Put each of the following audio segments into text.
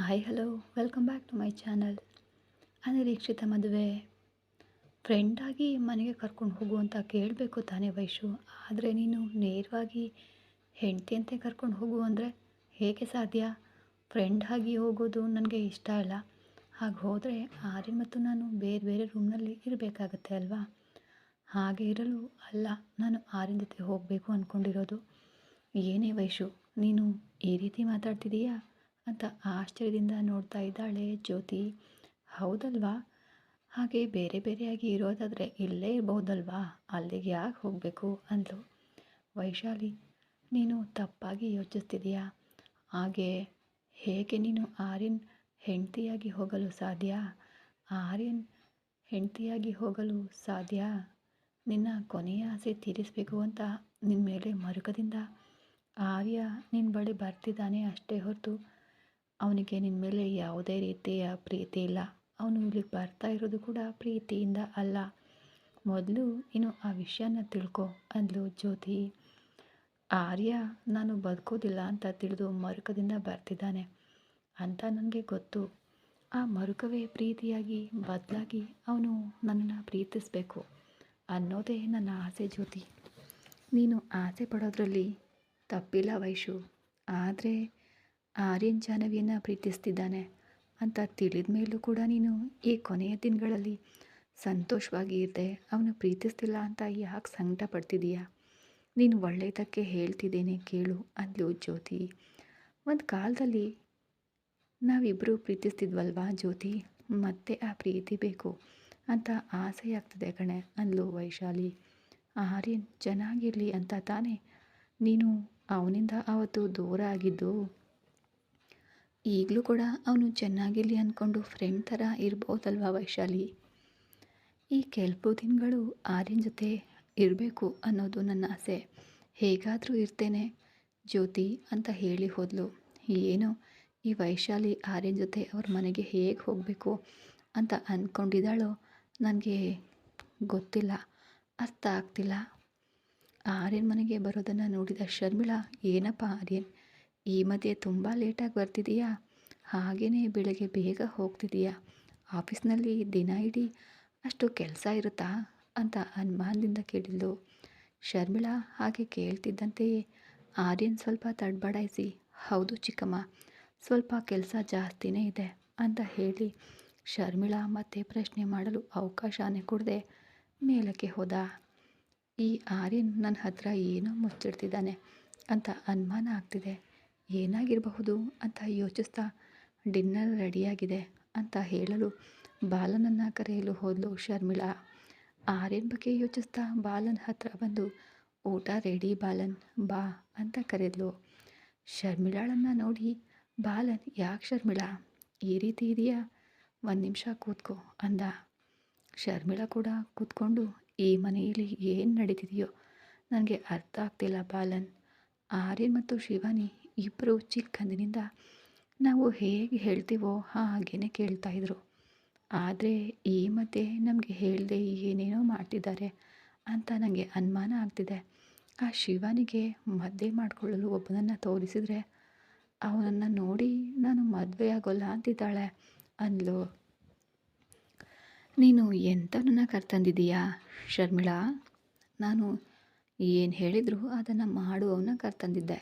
Hi hello welcome back to my channel. ಅನಿರೀಕ್ಷಿತ ಮದುವೆ. ಫ್ರೆಂಡಾಗಿ ಮನೆಗೆ ಕರ್ಕೊಂಡು ಹೋಗು ಅಂತ ಕೇಳಬೇಕು ತಾನೇ ವೈಶು. ಆದರೆ ನೀನು ನೇರವಾಗಿ ಹೆಂಡತಿಯಂತೆ ಕರ್ಕೊಂಡು ಹೋಗು ಅಂದರೆ ಹೇಗೆ ಸಾಧ್ಯ? ಫ್ರೆಂಡ್ ಆಗಿ ಹೋಗೋದು ನನಗೆ ಇಷ್ಟ ಇಲ್ಲ. ಹಾಗೆ ಹೋದರೆ ಆರ್ಯನ್ ಮತ್ತು ನಾನು ಬೇರೆ ಬೇರೆ ರೂಮ್ನಲ್ಲಿ ಇರಬೇಕಾಗತ್ತೆ ಅಲ್ವಾ? ಹಾಗೆ ಇರಲು ಅಲ್ಲ ನಾನು ಆರ್ಯನ್ ಜೊತೆ ಹೋಗಬೇಕು ಅಂದ್ಕೊಂಡಿರೋದು. ಏನೇ ವೈಶು, ನೀನು ಈ ರೀತಿ ಮಾತಾಡ್ತಿದೀಯಾ ಅಂತ ಆಶ್ಚರ್ಯದಿಂದ ನೋಡ್ತಾ ಇದ್ದಾಳೆ ಜ್ಯೋತಿ. ಹೌದಲ್ವಾ? ಹಾಗೆ ಬೇರೆ ಬೇರೆಯಾಗಿ ಇರೋದಾದರೆ ಇಲ್ಲೇ ಇರ್ಬೋದಲ್ವಾ, ಅಲ್ಲಿಗೆ ಯಾಕೆ ಹೋಗಬೇಕು ಅಂದ್ಲು ವೈಶಾಲಿ. ನೀನು ತಪ್ಪಾಗಿ ಯೋಚಿಸ್ತಿದೀಯಾ. ಹಾಗೆ ಹೇಗೆ ನೀನು ಆರ್ಯನ್ ಹೆಂಡತಿಯಾಗಿ ಹೋಗಲು ಸಾಧ್ಯ? ಆರ್ಯನ್ ಹೆಂಡತಿಯಾಗಿ ಹೋಗಲು ಸಾಧ್ಯ? ನಿನ್ನ ಕೊನೆಯ ಆಸೆ ತೀರಿಸಬೇಕು ಅಂತ ನಿನ್ನ ಮೇಲೆ ಮರುಕದಿಂದ ಆರ್ಯ ನಿನ್ನ ಬಳಿ ಬರ್ತಿದ್ದಾನೆ ಅಷ್ಟೇ ಹೊರತು ಅವನಿಗೆ ನಿನ್ನ ಮೇಲೆ ಯಾವುದೇ ರೀತಿಯ ಪ್ರೀತಿ ಇಲ್ಲ. ಅವನು ಇಲ್ಲಿಗೆ ಬರ್ತಾ ಇರೋದು ಕೂಡ ಪ್ರೀತಿಯಿಂದ ಅಲ್ಲ. ಮೊದಲು ನೀನು ಆ ವಿಷಯನ ತಿಳ್ಕೊ ಅಂದ್ಲು ಜ್ಯೋತಿ. ಆರ್ಯ ನಾನು ಬದುಕೋದಿಲ್ಲ ಅಂತ ತಿಳಿದು ಮರುಕದಿಂದ ಬರ್ತಿದ್ದಾನೆ ಅಂತ ನನಗೆ ಗೊತ್ತು. ಆ ಮರುಕವೇ ಪ್ರೀತಿಯಾಗಿ ಬದಲಾಗಿ ಅವನು ನನ್ನನ್ನು ಪ್ರೀತಿಸಬೇಕು ಅನ್ನೋದೇ ನನ್ನ ಆಸೆ ಜ್ಯೋತಿ. ನೀನು ಆಸೆ ಪಡೋದ್ರಲ್ಲಿ ತಪ್ಪಿಲ್ಲ ವೈಶು. ಆದರೆ ಆರ್ಯನ್ ಜಾಹ್ನವಿಯನ್ನು ಪ್ರೀತಿಸ್ತಿದ್ದಾನೆ ಅಂತ ತಿಳಿದ ಮೇಲೂ ಕೂಡ ನೀನು ಈ ಕೊನೆಯ ದಿನಗಳಲ್ಲಿ ಸಂತೋಷವಾಗಿ ಇರದೆ ಅವನು ಪ್ರೀತಿಸ್ತಿಲ್ಲ ಅಂತ ಯಾಕೆ ಸಂಕಟ ಪಡ್ತಿದೀಯಾ? ನೀನು ಒಳ್ಳೆಯದಕ್ಕೆ ಹೇಳ್ತಿದ್ದೇನೆ ಕೇಳು ಅಂದ್ಲು ಜ್ಯೋತಿ. ಒಂದು ಕಾಲದಲ್ಲಿ ನಾವಿಬ್ಬರು ಪ್ರೀತಿಸ್ತಿದ್ವಲ್ವಾ ಜ್ಯೋತಿ, ಮತ್ತೆ ಆ ಪ್ರೀತಿ ಬೇಕು ಅಂತ ಆಸೆ ಆಗ್ತದೆ ಕಣೆ ಅಂದ್ಲು ವೈಶಾಲಿ. ಆರ್ಯನ್ ಚೆನ್ನಾಗಿರಲಿ ಅಂತ ತಾನೇ ನೀನು ಅವನಿಂದ ಆವತ್ತು ದೂರ ಆಗಿದ್ದು. ಈಗಲೂ ಕೂಡ ಅವನು ಚೆನ್ನಾಗಿರಲಿ ಅಂದ್ಕೊಂಡು ಫ್ರೆಂಡ್ ಥರ ಇರ್ಬೋದಲ್ವಾ ವೈಶಾಲಿ? ಈ ಕೆಲವು ದಿನಗಳು ಆರ್ಯನ್ ಜೊತೆ ಇರಬೇಕು ಅನ್ನೋದು ನನ್ನ ಆಸೆ. ಹೇಗಾದರೂ ಇರ್ತೇನೆ ಜ್ಯೋತಿ ಅಂತ ಹೇಳಿ ಹೋದ್ಲು. ಏನೋ ಈ ವೈಶಾಲಿ ಆರ್ಯನ್ ಜೊತೆ ಅವ್ರ ಮನೆಗೆ ಹೇಗೆ ಹೋಗಬೇಕು ಅಂತ ಅಂದ್ಕೊಂಡಿದ್ದಾಳೋ ನನಗೆ ಗೊತ್ತಿಲ್ಲ, ಅರ್ಥ ಆಗ್ತಿಲ್ಲ. ಆರ್ಯನ್ ಮನೆಗೆ ಬರೋದನ್ನು ನೋಡಿದ ಶರ್ಮಿಳಾ, ಏನಪ್ಪ ಆರ್ಯನ್ ಈ ಮಧ್ಯೆ ತುಂಬ ಲೇಟಾಗಿ ಬರ್ತಿದೀಯಾ? ಹಾಗೆಯೇ ಬೆಳಗ್ಗೆ ಬೇಗ ಹೋಗ್ತಿದೀಯಾ? ಆಫೀಸ್ನಲ್ಲಿ ದಿನ ಇಡೀ ಅಷ್ಟು ಕೆಲಸ ಇರುತ್ತಾ ಅಂತ ಅನುಮಾನದಿಂದ ಕೇಳಿದ್ಲು ಶರ್ಮಿಳಾ. ಹಾಗೆ ಕೇಳ್ತಿದ್ದಂತೆಯೇ ಆರ್ಯನ್ ಸ್ವಲ್ಪ ತಡಬಡಾಯಿಸಿ, ಹೌದು ಚಿಕ್ಕಮ್ಮ, ಸ್ವಲ್ಪ ಕೆಲಸ ಜಾಸ್ತಿನೇ ಇದೆ ಅಂತ ಹೇಳಿ ಶರ್ಮಿಳಾ ಮತ್ತೆ ಪ್ರಶ್ನೆ ಮಾಡಲು ಅವಕಾಶನೇ ಕೊಡದೆ ಮೇಲಕ್ಕೆ ಹೋದ. ಈ ಆರ್ಯನ್ ನನ್ನ ಹತ್ರ ಏನೋ ಮುಚ್ಚಿಡ್ತಿದ್ದಾನೆ ಅಂತ ಅನುಮಾನ ಆಗ್ತಿದೆ. ಏನಾಗಿರಬಹುದು ಅಂತ ಯೋಚಿಸ್ತಾ ಡಿನ್ನರ್ ರೆಡಿಯಾಗಿದೆ ಅಂತ ಹೇಳಲು ಬಾಲನನ್ನು ಕರೆಯಲು ಹೋದ್ಲು ಶರ್ಮಿಳಾ. ಆರ್ಯನ್ ಬಗ್ಗೆ ಯೋಚಿಸ್ತಾ ಬಾಲನ್ ಹತ್ರ ಬಂದು, ಊಟ ರೆಡಿ ಬಾಲನ್, ಬಾ ಅಂತ ಕರೆದ್ಲು. ಶರ್ಮಿಳಾಳನ್ನು ನೋಡಿ ಬಾಲನ್, ಯಾಕೆ ಶರ್ಮಿಳಾ ಈ ರೀತಿ ಇದೆಯಾ, ಒಂದು ನಿಮಿಷ ಕೂತ್ಕೋ ಅಂದ. ಶರ್ಮಿಳಾ ಕೂಡ ಕೂತ್ಕೊಂಡು, ಈ ಮನೆಯಲ್ಲಿ ಏನು ನಡೀತಿದೆಯೋ ನನಗೆ ಅರ್ಥ ಆಗ್ತಿಲ್ಲ ಬಾಲನ್. ಆರ್ಯನ್ ಮತ್ತು ಶಿವಾನಿ ಇಬ್ಬರು ಚಿಕ್ಕಂದಿನಿಂದ ನಾವು ಹೇಗೆ ಹೇಳ್ತೀವೋ ಹಾಗೇ ಕೇಳ್ತಾಯಿದ್ರು. ಆದರೆ ಈ ಮಧ್ಯೆ ನಮಗೆ ಹೇಳದೆ ಏನೇನೋ ಮಾಡ್ತಿದ್ದಾರೆ ಅಂತ ನನಗೆ ಅನುಮಾನ ಆಗ್ತಿದೆ. ಆ ಶಿವಾನಿಗೆ ಮದುವೆ ಮಾಡಿಕೊಳ್ಳಲು ಒಬ್ಬನನ್ನು ತೋರಿಸಿದರೆ ಅವನನ್ನು ನೋಡಿ ನಾನು ಮದುವೆ ಆಗೋಲ್ಲ ಅಂತಿದ್ದಾಳೆ ಅಂದ್ಲು. ನೀನು ಎಂಥವನ್ನ ಕರ್ತಂದಿದ್ದೀಯಾ ಶರ್ಮಿಳಾ? ನಾನು ಏನು ಹೇಳಿದ್ರು ಅದನ್ನು ಮಾಡುವವನ್ನ ಕರ್ತಂದಿದ್ದೆ.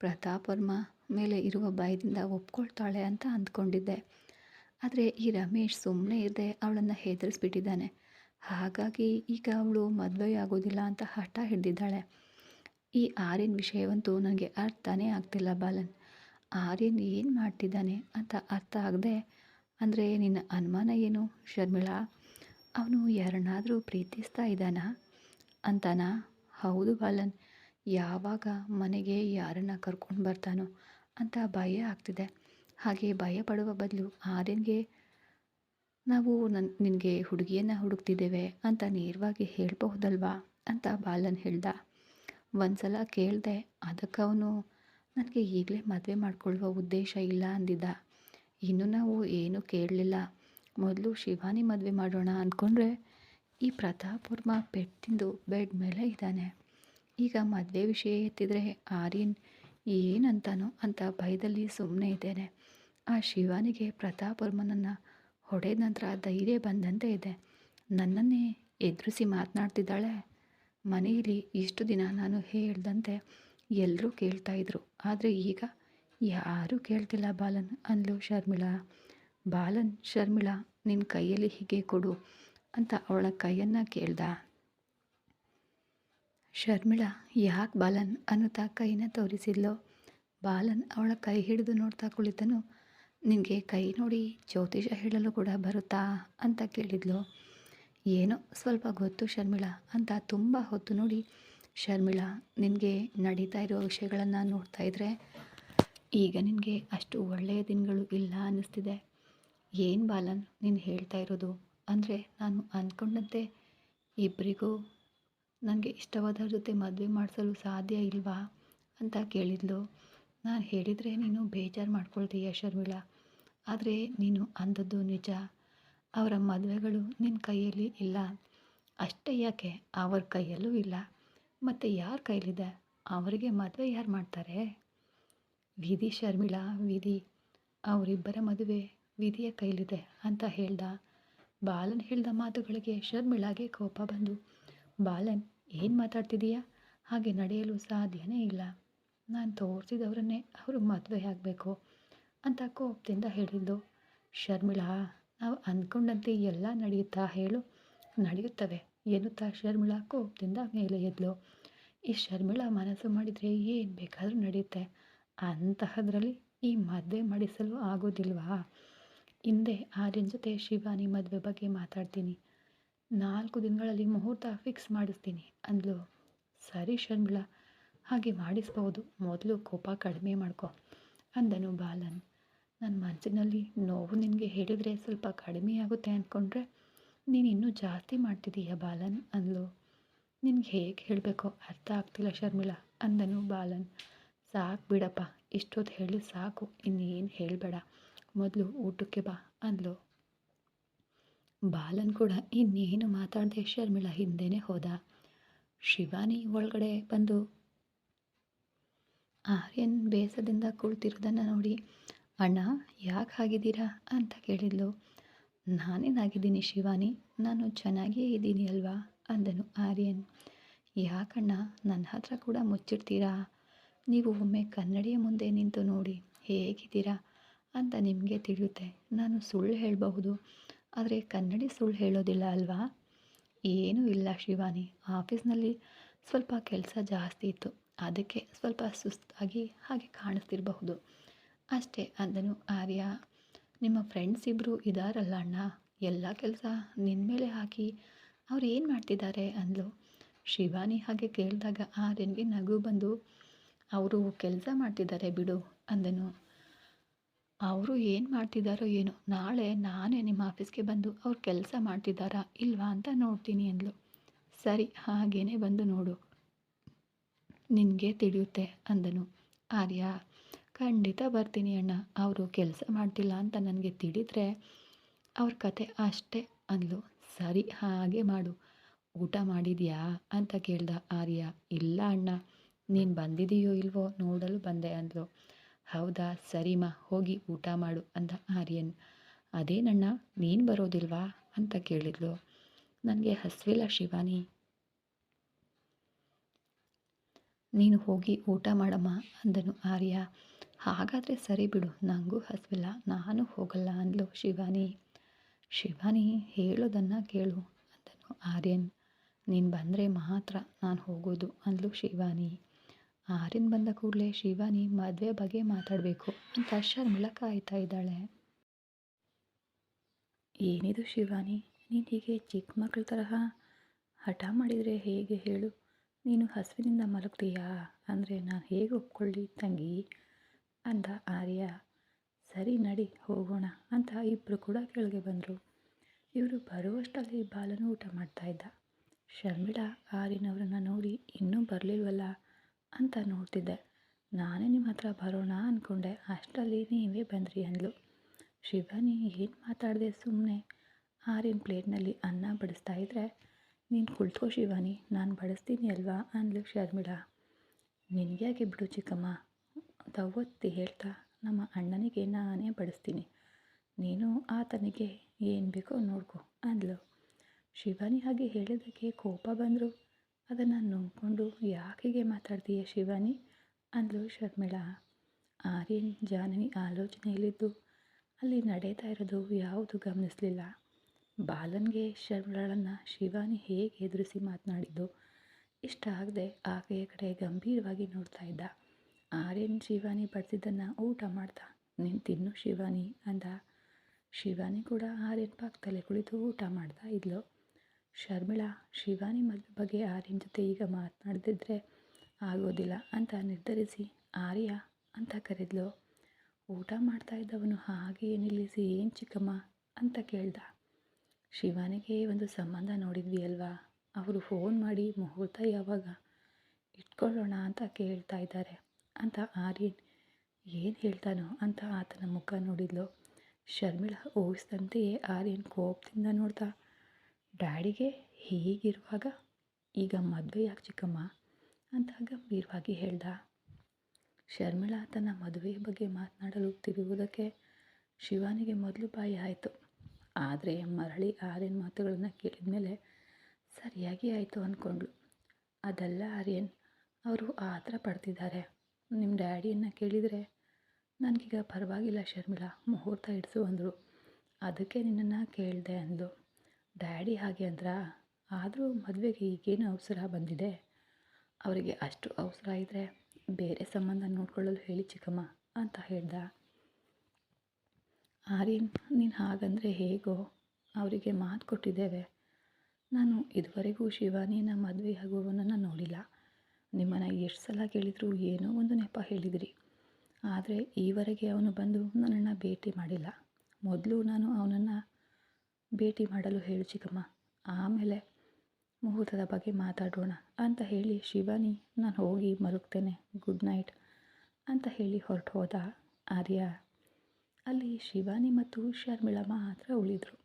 ಪ್ರತಾಪ್ ವರ್ಮ ಮೇಲೆ ಇರುವ ಭಯದಿಂದ ಒಪ್ಕೊಳ್ತಾಳೆ ಅಂತ ಅಂದ್ಕೊಂಡಿದ್ದೆ. ಆದರೆ ಈ ರಮೇಶ್ ಸುಮ್ಮನೆ ಇರದೆ ಅವಳನ್ನು ಹೆದರಿಸ್ಬಿಟ್ಟಿದ್ದಾನೆ. ಹಾಗಾಗಿ ಈಗ ಅವಳು ಮದುವೆ ಆಗೋದಿಲ್ಲ ಅಂತ ಹಠ ಹಿಡಿದಿದ್ದಾಳೆ. ಈ ಆರ್ಯನ್ ವಿಷಯವಂತೂ ನನಗೆ ಅರ್ಥನೇ ಆಗ್ತಿಲ್ಲ ಬಾಲನ್. ಆರ್ಯನ್ ಏನು ಮಾಡ್ತಿದ್ದಾನೆ ಅಂತ ಅರ್ಥ ಆಗದೆ. ಅಂದರೆ ನಿನ್ನ ಅನುಮಾನ ಏನು ಶರ್ಮಿಳಾ? ಅವನು ಯಾರನ್ನಾದರೂ ಪ್ರೀತಿಸ್ತಾ ಇದ್ದಾನಾ ಅಂತಾನಾ? ಹೌದು ಬಾಲನ್. ಯಾವಾಗ ಮನೆಗೆ ಯಾರನ್ನು ಕರ್ಕೊಂಡು ಬರ್ತಾನೋ ಅಂತ ಭಯ ಆಗ್ತಿದೆ. ಹಾಗೆ ಭಯ ಪಡುವ ಬದಲು ಆರ್ಯನ್ಗೆ ನಾವು ನಿನಗೆ ಹುಡುಗಿಯನ್ನು ಹುಡುಕ್ತಿದ್ದೇವೆ ಅಂತ ನೇರವಾಗಿ ಹೇಳಬಹುದಲ್ವಾ ಅಂತ ಬಾಲನ್ ಹೇಳ್ದ. ಒಂದು ಸಲ ಕೇಳಿದೆ, ಅದಕ್ಕೆ ಅವನು ನನಗೆ ಈಗಲೇ ಮದುವೆ ಮಾಡಿಕೊಳ್ಳುವ ಉದ್ದೇಶ ಇಲ್ಲ ಅಂದಿದ್ದ. ಇನ್ನು ನಾವು ಏನೂ ಕೇಳಲಿಲ್ಲ. ಮೊದಲು ಶಿವಾನಿ ಮದುವೆ ಮಾಡೋಣ ಅಂದ್ಕೊಂಡ್ರೆ ಈ ಪ್ರತಾಪ್ ವರ್ಮ ಪೆಟ್ಟು ತಿಂದು ಬೆಡ್ ಮೇಲೆ ಇದ್ದಾನೆ. ಈಗ ಮದುವೆ ವಿಷಯ ಎತ್ತಿದರೆ ಆರ್ಯನ್ ಏನಂತಾನೋ ಅಂತ ಭಯದಲ್ಲಿ ಸುಮ್ಮನೆ ಇದ್ದೇನೆ. ಆ ಶಿವಾನಿಗೆ ಪ್ರತಾಪ್ ವರ್ಮನನ್ನು ಹೊಡೆದ ನಂತರ ಧೈರ್ಯ ಬಂದಂತೆ ಇದೆ. ನನ್ನನ್ನೇ ಎದುರಿಸಿ ಮಾತನಾಡ್ತಿದ್ದಾಳೆ. ಮನೆಯಲ್ಲಿ ಇಷ್ಟು ದಿನ ನಾನು ಹೇಳ್ದಂತೆ ಎಲ್ಲರೂ ಕೇಳ್ತಾಯಿದ್ರು, ಆದರೆ ಈಗ ಯಾರೂ ಕೇಳ್ತಿಲ್ಲ ಬಾಲನ್ ಅಂದ್ಲು ಶರ್ಮಿಳಾ. ಬಾಲನ್ ಶರ್ಮಿಳಾ ನಿನ್ನ ಕೈಯಲ್ಲಿ ಹೀಗೆ ಕೊಡು ಅಂತ ಅವಳ ಕೈಯನ್ನು ಕೇಳ್ದ. ಶರ್ಮಿಳಾ ಯಾಕೆ ಬಾಲನ್ ಅನ್ನುತ್ತಾ ಕೈನ ತೋರಿಸಿದ್ಲು. ಬಾಲನ್ ಅವಳ ಕೈ ಹಿಡಿದು ನೋಡ್ತಾ ಕುಳಿತನು. ನಿನಗೆ ಕೈ ನೋಡಿ ಜ್ಯೋತಿಷ ಹೇಳಲು ಕೂಡ ಬರುತ್ತಾ ಅಂತ ಕೇಳಿದ್ಲು. ಏನೋ ಸ್ವಲ್ಪ ಗೊತ್ತು ಶರ್ಮಿಳಾ ಅಂತ ತುಂಬ ಹೊತ್ತು ನೋಡಿ, ಶರ್ಮಿಳಾ ನಿನಗೆ ನಡೀತಾ ಇರೋ ವಿಷಯಗಳನ್ನು ನೋಡ್ತಾ ಇದ್ದರೆ ಈಗ ನಿನಗೆ ಅಷ್ಟು ಒಳ್ಳೆಯ ದಿನಗಳು ಇಲ್ಲ ಅನ್ನಿಸ್ತಿದೆ. ಏನು ಬಾಲನ್ ನೀನು ಹೇಳ್ತಾ ಇರೋದು? ಅಂದರೆ ನಾನು ಅಂದ್ಕೊಂಡಂತೆ ಇಬ್ಬರಿಗೂ ನನಗೆ ಇಷ್ಟವಾದವ್ರ ಜೊತೆ ಮದುವೆ ಮಾಡಿಸಲು ಸಾಧ್ಯ ಇಲ್ವಾ ಅಂತ ಕೇಳಿದ್ಲು. ನಾನು ಹೇಳಿದರೆ ನೀನು ಬೇಜಾರು ಮಾಡ್ಕೊಳ್ತೀಯ ಶರ್ಮಿಳಾ, ಆದರೆ ನೀನು ಅಂದದ್ದು ನಿಜ. ಅವರ ಮದುವೆಗಳು ನಿನ್ನ ಕೈಯಲ್ಲಿ ಇಲ್ಲ. ಅಷ್ಟೇ ಯಾಕೆ, ಅವ್ರ ಕೈಯಲ್ಲೂ ಇಲ್ಲ. ಮತ್ತು ಯಾರ ಕೈಲಿದೆ? ಅವರಿಗೆ ಮದುವೆ ಯಾರು ಮಾಡ್ತಾರೆ? ವಿಧಿ ಶರ್ಮಿಳಾ, ವಿಧಿ. ಅವರಿಬ್ಬರ ಮದುವೆ ವಿಧಿಯ ಕೈಲಿದೆ ಅಂತ ಹೇಳ್ದ. ಬಾಲನ್ ಹೇಳಿದ ಮಾತುಗಳಿಗೆ ಶರ್ಮಿಳಾಗೆ ಕೋಪ ಬಂದು, ಬಾಲನ್ ಏನು ಮಾತಾಡ್ತಿದೀಯಾ? ಹಾಗೆ ನಡೆಯಲು ಸಾಧ್ಯನೇ ಇಲ್ಲ. ನಾನು ತೋರಿಸಿದವರನ್ನೇ ಅವರು ಮದುವೆ ಆಗಬೇಕು ಅಂತ ಕೋಪದಿಂದ ಹೇಳಿದ್ದು. ಶರ್ಮಿಳಾ, ನಾವು ಅಂದ್ಕೊಂಡಂತೆ ಎಲ್ಲ ನಡೆಯುತ್ತಾ ಹೇಳು? ನಡೆಯುತ್ತವೆ ಎನ್ನುತ್ತಾ ಶರ್ಮಿಳಾ ಕೋಪದಿಂದ ಮೇಲೆ ಎದ್ಲು. ಈ ಶರ್ಮಿಳಾ ಮನಸ್ಸು ಮಾಡಿದರೆ ಏನು ಬೇಕಾದರೂ ನಡೆಯುತ್ತೆ. ಅಂತಹದ್ರಲ್ಲಿ ಈ ಮದುವೆ ಮಾಡಿಸಲು ಆಗೋದಿಲ್ವಾ? ಹಿಂದೆ ಆರ್ಯನ ಜೊತೆ ಶಿವಾನಿ ಮದುವೆ ಬಗ್ಗೆ ಮಾತಾಡ್ತೀನಿ. 4 ದಿನಗಳಲ್ಲಿ ಮುಹೂರ್ತ ಫಿಕ್ಸ್ ಮಾಡಿಸ್ತೀನಿ ಅಂದ್ಲು. ಸರಿ ಶರ್ಮಿಳಾ, ಹಾಗೆ ಮಾಡಿಸ್ಬೋದು. ಮೊದಲು ಕೋಪ ಕಡಿಮೆ ಮಾಡ್ಕೊ ಅಂದನು ಬಾಲನ್. ನನ್ನ ಮನಸ್ಸಿನಲ್ಲಿ ನೋವು ನಿನಗೆ ಹೇಳಿದರೆ ಸ್ವಲ್ಪ ಕಡಿಮೆ ಆಗುತ್ತೆ ಅಂದ್ಕೊಂಡ್ರೆ ನೀನು ಇನ್ನೂ ಜಾಸ್ತಿ ಮಾಡ್ತಿದ್ದೀಯ ಬಾಲನ್ ಅಂದ್ಲು. ನಿನಗೆ ಹೇಗೆ ಹೇಳಬೇಕೋ ಅರ್ಥ ಆಗ್ತಿಲ್ಲ ಶರ್ಮಿಳಾ ಅಂದನು ಬಾಲನ್. ಸಾಕು ಬಿಡಪ್ಪ, ಇಷ್ಟೊತ್ತು ಹೇಳಿ ಸಾಕು, ಇನ್ನೇನು ಹೇಳಬೇಡ, ಮೊದಲು ಊಟಕ್ಕೆ ಬಾ ಅಂದ್ಲು. ಬಾಲನ್ ಕೂಡ ಇನ್ನೇನು ಮಾತಾಡದೆ ಶರ್ಮಿಳಾ ಹಿಂದೆನೇ ಹೋದ. ಶಿವಾನಿ ಒಳಗಡೆ ಬಂದು ಆರ್ಯನ್ ಬೇಸದಿಂದ ಕುಳಿತಿರೋದನ್ನು ನೋಡಿ, ಅಣ್ಣ ಯಾಕೆ ಆಗಿದ್ದೀರಾ ಅಂತ ಕೇಳಿದ್ಲು. ನಾನೇನಾಗಿದ್ದೀನಿ ಶಿವಾನಿ, ನಾನು ಚೆನ್ನಾಗಿಯೇ ಇದ್ದೀನಿ ಅಲ್ವಾ ಅಂದನು ಆರ್ಯನ್. ಯಾಕಣ್ಣ ನನ್ನ ಹತ್ರ ಕೂಡ ಮುಚ್ಚಿಡ್ತೀರಾ? ನೀವು ಒಮ್ಮೆ ಕನ್ನಡಿಯ ಮುಂದೆ ನಿಂತು ನೋಡಿ ಹೇಗಿದ್ದೀರಾ ಅಂತ ನಿಮಗೆ ತಿಳಿಯುತ್ತೆ. ನಾನು ಸುಳ್ಳು ಹೇಳಬಹುದು, ಆದರೆ ಕನ್ನಡಿ ಸುಳ್ಳು ಹೇಳೋದಿಲ್ಲ ಅಲ್ವಾ? ಏನೂ ಇಲ್ಲ ಶಿವಾನಿ, ಆಫೀಸ್ನಲ್ಲಿ ಸ್ವಲ್ಪ ಕೆಲಸ ಜಾಸ್ತಿ ಇತ್ತು, ಅದಕ್ಕೆ ಸ್ವಲ್ಪ ಸುಸ್ತಾಗಿ ಹಾಗೆ ಕಾಣಿಸ್ತಿರಬಹುದು ಅಷ್ಟೇ ಅಂದನು ಆರ್ಯ. ನಿಮ್ಮ ಫ್ರೆಂಡ್ಸ್ ಇಬ್ಬರು ಇದ್ದಾರಲ್ಲ ಅಣ್ಣ, ಎಲ್ಲ ಕೆಲಸ ನಿನ್ನ ಮೇಲೆ ಹಾಕಿ ಅವ್ರು ಏನು ಮಾಡ್ತಿದ್ದಾರೆ ಅಂದ್ಲು. ಶಿವಾನಿ ಹಾಗೆ ಕೇಳಿದಾಗ ಆರ್ಯನ್ಗೆ ನಗು ಬಂದು, ಅವರು ಕೆಲಸ ಮಾಡ್ತಿದ್ದಾರೆ ಬಿಡು ಅಂದನು. ಅವರು ಏನು ಮಾಡ್ತಿದ್ದಾರೋ ಏನೋ, ನಾಳೆ ನಾನೇ ನಿಮ್ಮ ಆಫೀಸ್ಗೆ ಬಂದು ಅವ್ರು ಕೆಲಸ ಮಾಡ್ತಿದ್ದಾರಾ ಇಲ್ವಾ ಅಂತ ನೋಡ್ತೀನಿ ಅಂದ್ಲು. ಸರಿ, ಹಾಗೇನೆ ಬಂದು ನೋಡು, ನಿನಗೆ ತಿಳಿಯುತ್ತೆ ಅಂದನು ಆರ್ಯ. ಖಂಡಿತ ಬರ್ತೀನಿ ಅಣ್ಣ, ಅವರು ಕೆಲಸ ಮಾಡ್ತಿಲ್ಲ ಅಂತ ನನಗೆ ತಿಳಿದ್ರೆ ಅವ್ರ ಕತೆ ಅಷ್ಟೇ ಅಂದ್ಲು. ಸರಿ, ಹಾಗೆ ಮಾಡು. ಊಟ ಮಾಡಿದ್ಯಾ ಅಂತ ಕೇಳ್ದ ಆರ್ಯ. ಇಲ್ಲ ಅಣ್ಣ, ನೀನು ಬಂದಿದೆಯೋ ಇಲ್ವೋ ನೋಡಲು ಬಂದೆ ಅಂದ್ಲು. ಹೌದಾ, ಸರಿಮ್ಮ, ಹೋಗಿ ಊಟ ಮಾಡು ಅಂದ ಆರ್ಯನ್. ಅದೇನಣ್ಣ ನೀನು ಬರೋದಿಲ್ವಾ ಅಂತ ಕೇಳಿದ್ಲು. ನನಗೆ ಹಸಿವಿಲ್ಲ ಶಿವಾನಿ, ನೀನು ಹೋಗಿ ಊಟ ಮಾಡಮ್ಮ ಅಂದನು ಆರ್ಯ. ಹಾಗಾದರೆ ಸರಿ ಬಿಡು, ನನಗೂ ಹಸಿವಿಲ್ಲ, ನಾನು ಹೋಗಲ್ಲ ಅಂದ್ಲು ಶಿವಾನಿ. ಶಿವಾನಿ ಹೇಳೋದನ್ನು ಕೇಳು ಅಂದನು ಆರ್ಯನ್. ನೀನು ಬಂದರೆ ಮಾತ್ರ ನಾನು ಹೋಗೋದು ಅಂದ್ಲು ಶಿವಾನಿ. ಆರ್ಯನ್ ಬಂದ ಕೂಡಲೇ ಶಿವಾನಿ ಮದುವೆ ಬಗ್ಗೆ ಮಾತಾಡಬೇಕು ಅಂತ ಶರ್ಮಿಳಾ ಕಾಯ್ತಾ ಇದ್ದಾಳೆ. ಏನಿದು ಶಿವಾನಿ, ನೀನು ಹೀಗೆ ಚಿಕ್ಕ ಮಕ್ಕಳ ತರಹ ಹಠ ಮಾಡಿದರೆ ಹೇಗೆ ಹೇಳು? ನೀನು ಹಸುವಿನಿಂದ ಮಲಗ್ತೀಯಾ? ಅಂದರೆ ನಾನು ಹೇಗೆ ಒಪ್ಕೊಳ್ಳಿ ತಂಗಿ ಅಂದ ಆರ್ಯ. ಸರಿ ನಡಿ ಹೋಗೋಣ ಅಂತ ಇಬ್ಬರು ಕೂಡ ಕೆಳಗೆ ಬಂದರು. ಇವರು ಬರುವಷ್ಟರಲ್ಲಿ ಬಾಲನು ಊಟ ಮಾಡ್ತಾಯಿದ್ದ. ಶರ್ಮಿಳಾ ಆರ್ಯನವರನ್ನು ನೋಡಿ ಇನ್ನೂ ಬರಲಿಲ್ವಲ್ಲ ಅಂತ ನೋಡ್ತಿದ್ದೆ. ನಾನೇ ನಿಮ್ಮ ಹತ್ರ ಬರೋಣ ಅಂದ್ಕೊಂಡೆ, ಅಷ್ಟರಲ್ಲಿ ನೀವೇ ಬಂದ್ರಿ ಅಂದ್ಲು. ಶಿವಾನಿ ಏನು ಮಾತಾಡಿದೆ, ಸುಮ್ಮನೆ ಆರ್ಯನ ಪ್ಲೇಟ್ನಲ್ಲಿ ಅನ್ನ ಬಡಿಸ್ತಾ ಇದ್ದರೆ, ನೀನು ಕುಳಿತುಕೋ ಶಿವಾನಿ, ನಾನು ಬಡಿಸ್ತೀನಿ ಅಲ್ವಾ ಅಂದ್ಲು ಶರ್ಮಿಳಾ. ನಿನಗ್ಯಾಕೆ ಬಿಡು ಚಿಕ್ಕಮ್ಮ ಅಂತ ಒತ್ತಿ ಹೇಳ್ತಾ ನಮ್ಮ ಅಣ್ಣನಿಗೆ ನಾನೇ ಬಡಿಸ್ತೀನಿ, ನೀನು ಆತನಿಗೆ ಏನು ಬೇಕೋ ನೋಡ್ಕೊ ಅಂದ್ಲು. ಶಿವಾನಿ ಹಾಗೆ ಹೇಳಿದ್ದಕ್ಕೆ ಕೋಪ ಬಂದರು. ಅದನ್ನು ನುಂಗ್ಕೊಂಡು ಯಾಕೆ ಹೀಗೆ ಮಾತಾಡ್ತೀಯ ಶಿವಾನಿ ಅಂದ್ಲು ಶರ್ಮಿಳಾ. ಆರ್ಯನ್ ಜಾಹ್ನವಿ ಆಲೋಚನೆಯಲ್ಲಿದ್ದು ಅಲ್ಲಿ ನಡೀತಾ ಇರೋದು ಯಾವುದು ಗಮನಿಸಲಿಲ್ಲ. ಬಾಲನ್ಗೆ ಶರ್ಮಿಳನ್ನು ಶಿವಾನಿ ಹೇಗೆ ಎದುರಿಸಿ ಮಾತನಾಡಿದ್ದು ಇಷ್ಟ ಆಗದೆ ಆಕೆಯ ಕಡೆ ಗಂಭೀರವಾಗಿ ನೋಡ್ತಾ ಇದ್ದ. ಆರ್ಯನ್ ಶಿವಾನಿ ಬಡಿಸಿದ್ದನ್ನು ಊಟ ಮಾಡ್ತಾ ನೀನು ತಿನ್ನು ಶಿವಾನಿ ಅಂದ. ಶಿವಾನಿ ಕೂಡ ಆರ್ಯನ್ ಪಕ್ಕದಲ್ಲೇ ಕುಳಿತು ಊಟ ಮಾಡ್ತಾ ಇದ್ಲು. ಶರ್ಮಿಳಾ ಶಿವಾನಿ ಮದುವೆ ಬಗ್ಗೆ ಆರ್ಯನ್ ಜೊತೆ ಈಗ ಮಾತನಾಡದಿದ್ದರೆ ಆಗೋದಿಲ್ಲ ಅಂತ ನಿರ್ಧರಿಸಿ ಆರ್ಯ ಅಂತ ಕರೆದ್ಲು. ಊಟ ಮಾಡ್ತಾ ಇದ್ದವನು ಹಾಗೆಯೇ ನಿಲ್ಲಿಸಿ ಏನು ಚಿಕ್ಕಮ್ಮ ಅಂತ ಕೇಳ್ದ. ಶಿವಾನಿಗೆ ಒಂದು ಸಂಬಂಧ ನೋಡಿದ್ವಿ ಅಲ್ವಾ, ಅವರು ಫೋನ್ ಮಾಡಿ ಮುಹೂರ್ತ ಯಾವಾಗ ಇಟ್ಕೊಳ್ಳೋಣ ಅಂತ ಕೇಳ್ತಾ ಇದ್ದಾರೆ ಅಂತ ಆರ್ಯನ್ ಏನು ಹೇಳ್ತಾನೋ ಅಂತ ಆತನ ಮುಖ ನೋಡಿದ್ಲು. ಶರ್ಮಿಳಾ ಊಹಿಸಿದಂತೆಯೇ ಆರ್ಯನ್ ಕೋಪದಿಂದ ನೋಡ್ತಾ ಡ್ಯಾಡಿಗೆ ಹೀಗಿರುವಾಗ ಈಗ ಮದುವೆ ಯಾಕೆ ಚಿಕ್ಕಮ್ಮ ಅಂತ ಗಂಭೀರವಾಗಿ ಹೇಳ್ದ. ಶರ್ಮಿಳಾ ತನ್ನ ಮದುವೆಯ ಬಗ್ಗೆ ಮಾತನಾಡಲು ತಿರುಗುವುದಕ್ಕೆ ಶಿವಾನಿಗೆ ಮೊದಲು ಬಾಯಿ ಆಯಿತು. ಆದರೆ ಮರಳಿ ಆರ್ಯನ್ ಮಾತುಗಳನ್ನು ಕೇಳಿದ ಮೇಲೆ ಸರಿಯಾಗಿ ಆಯಿತು ಅಂದ್ಕೊಂಡ್ಳು. ಅದಲ್ಲ ಆರ್ಯನ್, ಅವರು ಆ ಥರ ಪಡ್ತಿದ್ದಾರೆ. ನಿಮ್ಮ ಡ್ಯಾಡಿಯನ್ನು ಕೇಳಿದರೆ ನನಗೀಗ ಪರವಾಗಿಲ್ಲ ಶರ್ಮಿಳಾ, ಮುಹೂರ್ತ ಇಡಿಸು ಅಂದರು, ಅದಕ್ಕೆ ನಿನ್ನನ್ನು ಕೇಳಿದೆ ಅಂದು. ಡ್ಯಾಡಿ ಹಾಗೆ ಅಂದ್ರಾ? ಆದರೂ ಮದುವೆಗೆ ಈಗೇನು ಅವಸರ ಬಂದಿದೆ? ಅವರಿಗೆ ಅಷ್ಟು ಅವಸರ ಇದ್ದರೆ ಬೇರೆ ಸಂಬಂಧ ನೋಡ್ಕೊಳ್ಳಲು ಹೇಳಿ ಚಿಕ್ಕಮ್ಮ ಅಂತ ಹೇಳ್ದ. ಆರ್ಯನ್ ನೀನು ಹಾಗಂದರೆ ಹೇಗೋ, ಅವರಿಗೆ ಮಾತು ಕೊಟ್ಟಿದ್ದೇವೆ. ನಾನು ಇದುವರೆಗೂ ಶಿವಾನಿನ ಮದುವೆಯಾಗುವವನನ್ನು ನೋಡಿಲ್ಲ. ನಿಮ್ಮನ್ನು ಎಷ್ಟು ಸಲ ಕೇಳಿದರೂ ಏನೋ ಒಂದು ನೆಪ ಹೇಳಿದಿರಿ. ಆದರೆ ಈವರೆಗೆ ಅವನು ಬಂದು ನನ್ನನ್ನು ಭೇಟಿ ಮಾಡಿಲ್ಲ. ಮೊದಲು ನಾನು ಅವನನ್ನು ಭೇಟಿ ಮಾಡಲು ಹೇಳು ಚಿಕ್ಕಮ್ಮ, ಆಮೇಲೆ ಮುಹೂರ್ತದ ಬಗ್ಗೆ ಮಾತಾಡೋಣ ಅಂತ ಹೇಳಿ ಶಿವಾನಿ ನಾನು ಹೋಗಿ ಮಲಗ್ತೇನೆ, ಗುಡ್ ನೈಟ್ ಅಂತ ಹೇಳಿ ಹೊರಟು ಹೋದ ಆರ್ಯ. ಅಲ್ಲಿ ಶಿವಾನಿ ಮತ್ತು ಶರ್ಮಿಳಾ ಮಾತ್ರ ಉಳಿದರು.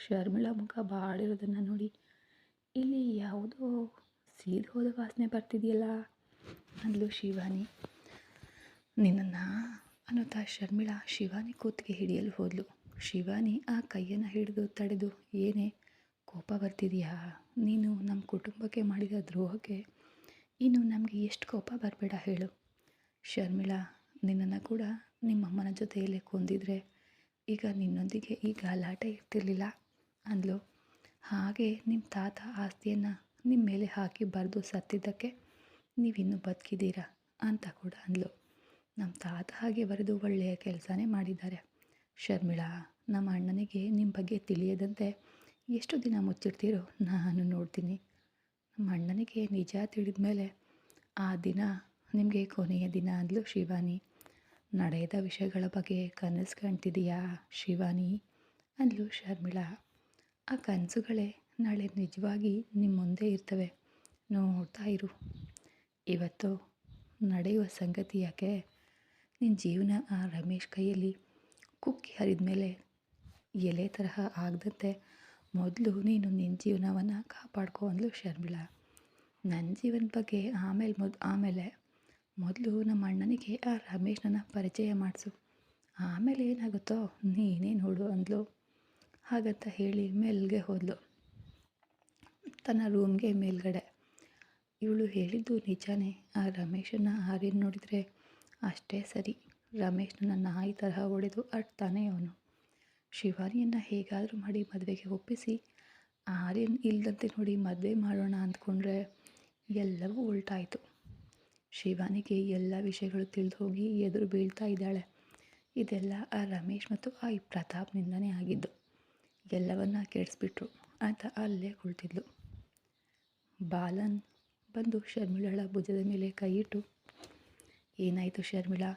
ಶರ್ಮಿಳಾ ಮುಖ ಬಾಡಿರೋದನ್ನು ನೋಡಿ ಇಲ್ಲಿ ಯಾವುದೋ ಸೀದೋದ ವಾಸನೆ ಬರ್ತಿದೆಯಲ್ಲ ಅಂದ್ಲು ಶಿವಾನಿ. ನಿನ್ನನ್ನು ಅನ್ನುತ್ತಾ ಶರ್ಮಿಳಾ ಶಿವಾನಿ ಕೂತಿಗೆ ಹಿಡಿಯಲು ಹೋದ್ಲು. ಶಿವಾನಿ ಆ ಕೈಯನ್ನು ಹಿಡಿದು ತಡೆದು ಏನೇ ಕೋಪ ಬರ್ತಿದೆಯಾ? ನೀನು ನಮ್ಮ ಕುಟುಂಬಕ್ಕೆ ಮಾಡಿದ ದ್ರೋಹಕ್ಕೆ ಇನ್ನು ನಮಗೆ ಎಷ್ಟು ಕೋಪ ಬರಬೇಡ ಹೇಳು. ಶರ್ಮಿಳಾ ನಿನ್ನನ್ನು ಕೂಡ ನಿಮ್ಮಮ್ಮನ ಜೊತೆಯಲ್ಲೇ ಕೊಂದಿದ್ರೆ ಈಗ ನಿನ್ನೊಂದಿಗೆ ಈ ಗಲಾಟೆ ಇರ್ತಿರ್ಲಿಲ್ಲ ಅಂದ್ಲು. ಹಾಗೆ ನಿಮ್ಮ ತಾತ ಆಸ್ತಿಯನ್ನು ನಿಮ್ಮ ಮೇಲೆ ಹಾಕಿ ಬರೆದು ಸತ್ತಿದ್ದಕ್ಕೆ ನೀವಿನ್ನೂ ಬದುಕಿದ್ದೀರಾ ಅಂತ ಕೂಡ ಅಂದ್ಲು. ನಮ್ಮ ತಾತ ಹಾಗೆ ಬರೆದು ಒಳ್ಳೆಯ ಕೆಲಸನೇ ಮಾಡಿದ್ದಾರೆ ಶರ್ಮಿಳಾ. ನಮ್ಮ ಅಣ್ಣನಿಗೆ ನಿಮ್ಮ ಬಗ್ಗೆ ತಿಳಿಯದಂತೆ ಎಷ್ಟು ದಿನ ಮುಚ್ಚಿಡ್ತೀರೋ ನಾನು ನೋಡ್ತೀನಿ. ನಮ್ಮ ಅಣ್ಣನಿಗೆ ನಿಜ ತಿಳಿದ ಮೇಲೆ ಆ ದಿನ ನಿಮಗೆ ಕೊನೆಯ ದಿನ ಅಂದ್ಲು ಶಿವಾನಿ. ನಡೆದ ವಿಷಯಗಳ ಬಗ್ಗೆ ಕನಸು ಕಾಣ್ತಿದೆಯಾ ಶಿವಾನಿ ಅಂದ್ಲು ಶರ್ಮಿಳಾ. ಆ ಕನಸುಗಳೇ ನಾಳೆ ನಿಜವಾಗಿ ನಿಮ್ಮ ಮುಂದೆ ಇರ್ತವೆ, ನೋಡ್ತಾ ಇರು. ಇವತ್ತು ನಡೆಯುವ ಸಂಗತಿ ಯಾಕೆ, ನಿನ್ನ ಜೀವನ ಆ ರಮೇಶ್ ಕೈಯಲ್ಲಿ ಕುಕ್ಕಿ ಹರಿದ ಮೇಲೆ ಎಲೆ ತರಹ ಆಗದಂತೆ ಮೊದಲು ನೀನು ನಿನ್ನ ಜೀವನವನ್ನು ಕಾಪಾಡ್ಕೊ ಅಂದ್ಲು ಶರ್ಮಿಳಾ. ನನ್ನ ಜೀವನದ ಬಗ್ಗೆ ಆಮೇಲೆ ಮೊದಲು ನಮ್ಮ ಅಣ್ಣನಿಗೆ ಆ ರಮೇಶ್ನನ್ನು ಪರಿಚಯ ಮಾಡಿಸು, ಆಮೇಲೆ ಏನಾಗುತ್ತೋ ನೀನೇ ನೋಡು ಅಂದ್ಲು. ಹಾಗಂತ ಹೇಳಿ ಮೇಲ್ಗೆ ಹೋದ್ಲು ತನ್ನ ರೂಮ್ಗೆ ಮೇಲ್ಗಡೆ. ಇವಳು ಹೇಳಿದ್ದು ನಿಜಾನೇ, ಆ ರಮೇಶನ್ನು ಆರ್ಯನ್ ನೋಡಿದರೆ ಅಷ್ಟೇ ಸರಿ, ರಮೇಶ್ನನ್ನು ನಾಯಿ ತರಹ ಹೊಡೆದು ಅಟ್ತಾನೆ ಅವನು. ಶಿವಾನಿಯನ್ನು ಹೇಗಾದರೂ ಮಾಡಿ ಮದುವೆಗೆ ಒಪ್ಪಿಸಿ ಆರ್ಯನ್ ಇಲ್ಲದಂತೆ ನೋಡಿ ಮದುವೆ ಮಾಡೋಣ ಅಂದ್ಕೊಂಡ್ರೆ ಎಲ್ಲವೂ ಉಲ್ಟಾಯಿತು. ಶಿವಾನಿಗೆ ಎಲ್ಲ ವಿಷಯಗಳು ತಿಳಿದು ಹೋಗಿ ಎದುರು ಬೀಳ್ತಾ ಇದ್ದಾಳೆ. ಇದೆಲ್ಲ ಆ ರಮೇಶ್ ಮತ್ತು ಆ ಪ್ರತಾಪ್ನಿಂದನೇ ಆಗಿದ್ದು, ಎಲ್ಲವನ್ನ ಕೆಡಿಸ್ಬಿಟ್ರು ಅಂತ ಅಲ್ಲೇ ಕುಳಿತಿದ್ಲು. ಬಾಲನ್ ಬಂದು ಶರ್ಮಿಳಳ ಭುಜದ ಮೇಲೆ ಕೈ ಇಟ್ಟು ಏನಾಯಿತು ಶರ್ಮಿಳಾ,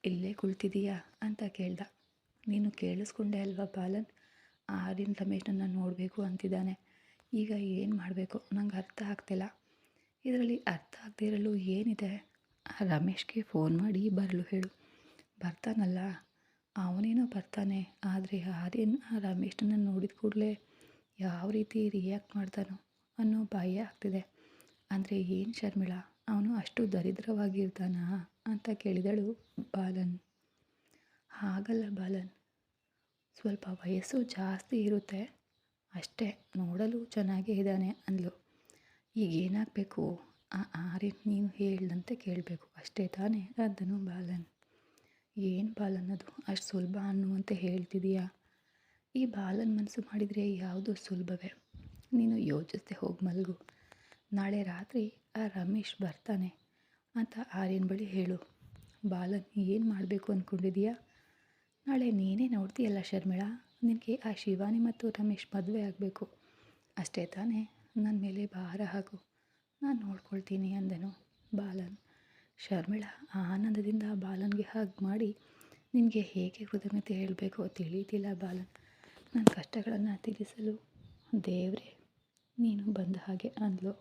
ಇಲ್ಲೇ ಕುಳಿತಿದೀಯಾ ಅಂತ ಕೇಳ್ದ. ನೀನು ಕೇಳಿಸ್ಕೊಂಡೆ ಅಲ್ವಾ ಬಾಲನ್, ಆರ್ಯನ್ ರಮೇಶ್ನನ್ನು ನೋಡಬೇಕು ಅಂತಿದ್ದಾನೆ. ಈಗ ಏನು ಮಾಡಬೇಕು ನಂಗೆ ಅರ್ಥ ಆಗ್ತಿಲ್ಲ. ಇದರಲ್ಲಿ ಅರ್ಥ ಆಗದೆ ಇರಲು ಏನಿದೆ, ಆ ರಮೇಶ್ಗೆ ಫೋನ್ ಮಾಡಿ ಬರಲು ಹೇಳು, ಬರ್ತಾನಲ್ಲ ಅವನೇನೋ ಬರ್ತಾನೆ. ಆದರೆ ಆರ್ಯನ್ ಆ ರಮೇಶ್ನನ್ನು ನೋಡಿದ ಕೂಡಲೇ ಯಾವ ರೀತಿ ರಿಯಾಕ್ಟ್ ಮಾಡ್ತಾನೋ ಅನ್ನೋ ಭಯ ಆಗ್ತಿದೆ. ಅಂದರೆ ಏನು ಶರ್ಮಿಳಾ, ಅವನು ಅಷ್ಟು ದರಿದ್ರವಾಗಿರ್ತಾನಾ ಅಂತ ಕೇಳಿದಳು ಬಾಲನ್. ಹಾಗಲ್ಲ ಬಾಲನ್, ಸ್ವಲ್ಪ ವಯಸ್ಸು ಜಾಸ್ತಿ ಇರುತ್ತೆ ಅಷ್ಟೇ, ನೋಡಲು ಚೆನ್ನಾಗೇ ಇದ್ದಾನೆ ಅಂದ್ಲು. ಈಗೇನಾಗಬೇಕು, ಆ ಆರ್ಯನ್ ನೀನು ಹೇಳ್ದಂತೆ ಕೇಳಬೇಕು ಅಷ್ಟೇ ತಾನೇ ಅಂದನು ಬಾಲನ್. ಏನು ಬಾಲನ್ ಅದು ಅಷ್ಟು ಸುಲಭ ಅನ್ನುವಂತೆ ಹೇಳ್ತಿದೀಯಾ? ಈ ಬಾಲನ್ ಮನಸ್ಸು ಮಾಡಿದರೆ ಯಾವುದು ಸುಲಭವೇ. ನೀನು ಯೋಚಿಸ್ದೆ ಹೋಗಿ ಮಲಗು. ನಾಳೆ ರಾತ್ರಿ ಆ ರಮೇಶ್ ಬರ್ತಾನೆ ಅಂತ ಆರ್ಯನ್ ಬಳಿ ಹೇಳು. ಬಾಲನ್ ಏನು ಮಾಡಬೇಕು ಅಂದ್ಕೊಂಡಿದೀಯಾ? ನಾಳೆ ನೀನೇ ನೋಡ್ತೀಯಲ್ಲ ಶರ್ಮಿಳಾ, ನಿನಗೆ ಆ ಶಿವಾನಿ ಮತ್ತು ರಮೇಶ್ ಮದುವೆ ಆಗಬೇಕು ಅಷ್ಟೇ ತಾನೇ. ನನ್ನ ಮೇಲೆ ಭಾರ ಹಾಕು, ನಾನು ನೋಡ್ಕೊಳ್ತೀನಿ ಅಂದನು ಬಾಲನ್. ಶರ್ಮಿಳಾ ಆನಂದದಿಂದ ಬಾಲನ್ಗೆ ಹಗ್ ಮಾಡಿ, ನಿನಗೆ ಹೇಗೆ ಕೃತಜ್ಞತೆ ಹೇಳಬೇಕೋ ತಿಳಿಯುತ್ತಿಲ್ಲ ಬಾಲನ್. ನನ್ನ ಕಷ್ಟಗಳನ್ನು ತೀರಿಸಲು ದೇವರೇ ನೀನು ಬಂದ ಹಾಗೆ ಅಂದ್ಲು.